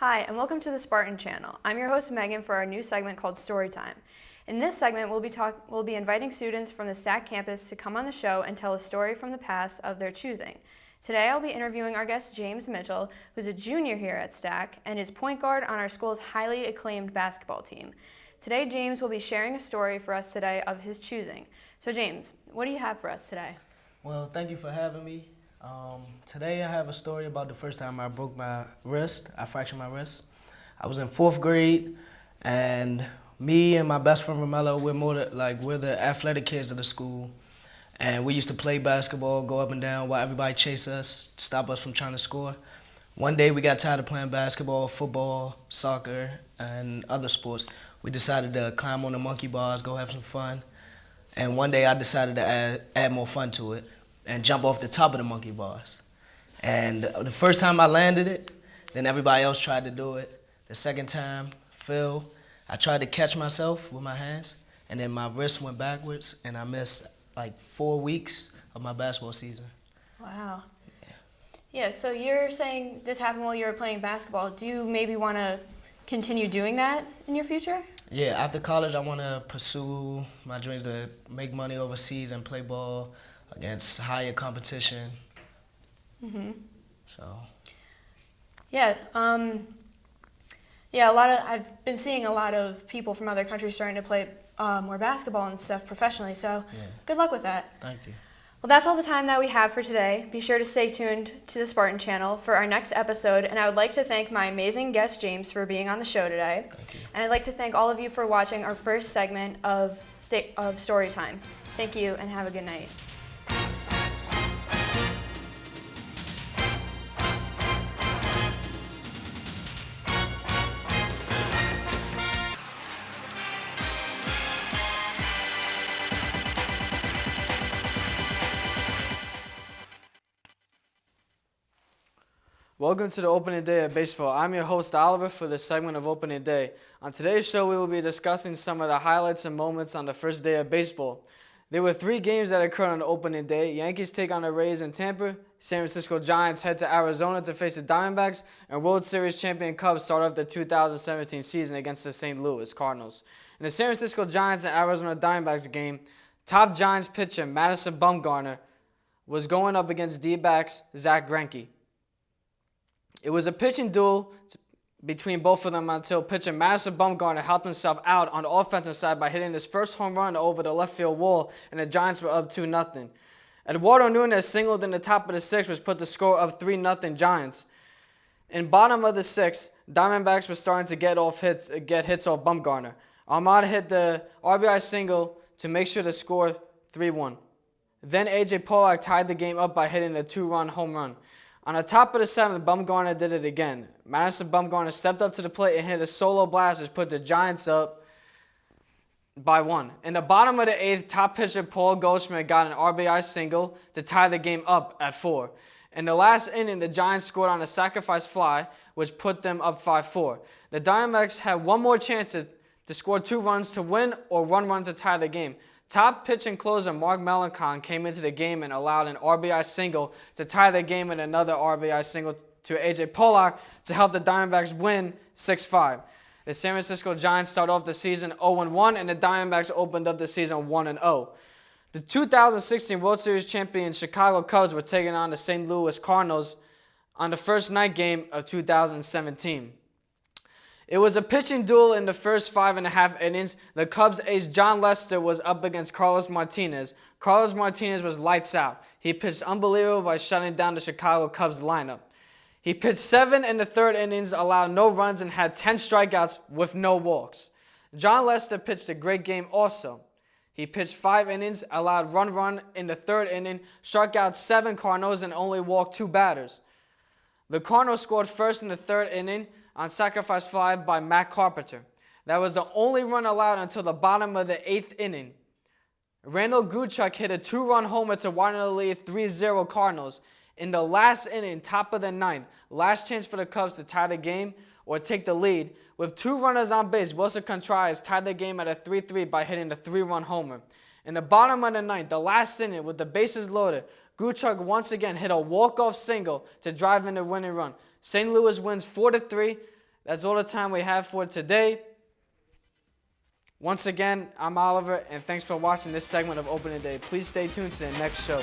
Hi, and welcome to the Spartan channel. I'm your host, Megan, for our new segment called Storytime. In this segment, we'll be inviting students from the STAC campus to come on the show and tell a story from the past of their choosing. Today, I'll be interviewing our guest, James Mitchell, who's a junior here at STAC and is point guard on our school's highly acclaimed basketball team. Today, James will be sharing a story for us today of his choosing. So James, what do you have for us today? Well, thank you for having me. Today I have a story about the first time I broke my wrist. I fractured my wrist. I was in 4th grade, and me and my best friend Romello, we're the athletic kids of the school, and we used to play basketball, go up and down while everybody chased us, stop us from trying to score. One day we got tired of playing basketball, football, soccer, and other sports. We decided to climb on the monkey bars, go have some fun, and one day I decided to add more fun to it and jump off the top of the monkey bars. And the first time I landed it, then everybody else tried to do it. The second time, I tried to catch myself with my hands, and then my wrist went backwards, and I missed like 4 weeks of my basketball season. Wow. Yeah, so you're saying this happened while you were playing basketball. Do you maybe want to continue doing that in your future? Yeah, after college, I want to pursue my dreams to make money overseas and play ball against higher competition. Mm-hmm. So. Yeah. I've been seeing a lot of people from other countries starting to play more basketball and stuff professionally. So yeah. Good luck with that. Thank you. Well, that's all the time that we have for today. Be sure to stay tuned to the Spartan channel for our next episode. And I would like to thank my amazing guest, James, for being on the show today. Thank you. And I'd like to thank all of you for watching our first segment of Storytime. Thank you and have a good night. Welcome to the opening day of baseball. I'm your host, Oliver, for this segment of opening day. On today's show, we will be discussing some of the highlights and moments on the first day of baseball. There were 3 games that occurred on the opening day. Yankees take on the Rays in Tampa. San Francisco Giants head to Arizona to face the Diamondbacks. And World Series champion Cubs start off the 2017 season against the St. Louis Cardinals. In the San Francisco Giants and Arizona Diamondbacks game, top Giants pitcher Madison Bumgarner was going up against D-backs Zach Greinke. It was a pitching duel between both of them until pitcher Madison Bumgarner helped himself out on the offensive side by hitting his first home run over the left field wall, and the Giants were up 2-0. Eduardo Nunez singled in the top of the 6th, which put the score up 3-0 Giants. In bottom of the 6th, Diamondbacks were starting to get hits off Bumgarner. Ahmad hit the RBI single to make sure to score 3-1. Then A.J. Pollock tied the game up by hitting a 2-run home run. On the top of the 7th, Bumgarner did it again. Madison Bumgarner stepped up to the plate and hit a solo blast, which put the Giants up by 1. In the bottom of the 8th, top pitcher Paul Goldschmidt got an RBI single to tie the game up at 4. In the last inning, the Giants scored on a sacrifice fly, which put them up 5-4. The Diamondbacks had one more chance to score 2 runs to win or 1 run to tie the game. Top pitching closer Mark Melancon came into the game and allowed an RBI single to tie the game and another RBI single to A.J. Pollock to help the Diamondbacks win 6-5. The San Francisco Giants started off the season 0-1, and the Diamondbacks opened up the season 1-0. The 2016 World Series champion Chicago Cubs were taking on the St. Louis Cardinals on the first night game of 2017. It was a pitching duel in the first 5.5 innings. The Cubs ace John Lester was up against Carlos Martinez. Carlos Martinez was lights out. He pitched unbelievable by shutting down the Chicago Cubs lineup. He pitched 7 in the 3rd innings, allowed no runs, and had 10 strikeouts with no walks. John Lester pitched a great game also. He pitched 5 innings, allowed 1 run in the 3rd inning, struck out 7 Cardinals, and only walked 2 batters. The Cardinals scored first in the 3rd inning on sacrifice fly by Matt Carpenter. That was the only run allowed until the bottom of the 8th inning. Randall Grichuk hit a 2-run homer to widen the lead 3-0 Cardinals. In the last inning, top of the 9th, last chance for the Cubs to tie the game or take the lead. With 2 runners on base, Wilson Contreras tied the game at a 3-3 by hitting a 3-run homer. In the bottom of the 9th, the last inning, with the bases loaded, Grichuk once again hit a walk-off single to drive in the winning run. St. Louis wins 4-3, That's all the time we have for today. Once again, I'm Oliver, and thanks for watching this segment of Opening Day. Please stay tuned to the next show.